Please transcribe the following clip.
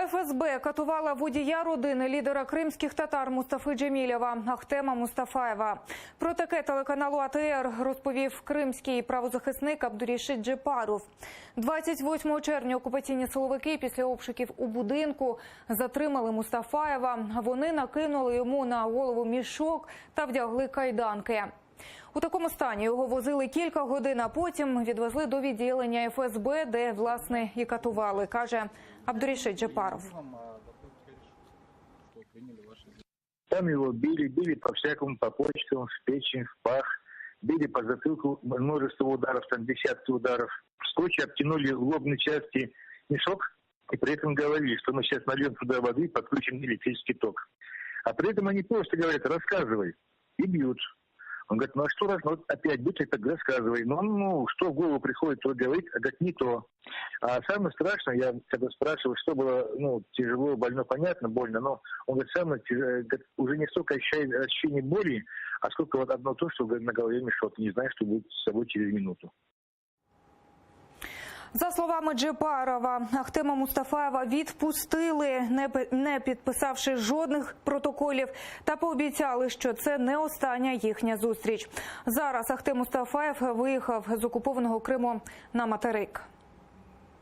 ФСБ катувала водія родини лідера кримських татар Мустафи Джемілєва Ахтема Мустафаєва. Про таке телеканалу АТР розповів кримський правозахисник Абдурішид Джепаров. 28 червня окупаційні силовики після обшуків у будинку затримали Мустафаєва. Вони накинули йому на голову мішок та вдягли кайданки. У такому стані його возили кілька годин, а потім відвезли до відділення ФСБ, де, власне, і катували, каже Абдурішид Джепаров. Там его били по-всякому, по почкам, в печень, в пах, били по затылку, множество ударов, там десятки ударов. Скотчем обтянули в лобной части мешок и при этом говорили, что мы сейчас нальем туда воды и подключим электрический ток. А при этом они просто говорят: рассказывай, и бьют. Он говорит: ну а что раз, вот опять бить, так рассказывай. Ну, что в голову приходит, то говорит, а говорит, не то. А самое страшное, я когда спрашиваю, что было, тяжело, больно, понятно, больно, но он говорит, самое тяжелое, уже не столько ощущение боли, а сколько вот одно то, что на голове мешок, не знаешь, что будет с собой через минуту. За словами Джепарова, Ахтема Мустафаєва відпустили, не підписавши жодних протоколів, та пообіцяли, що це не остання їхня зустріч. Зараз Ахтем Мустафаєв виїхав з окупованого Криму на материк.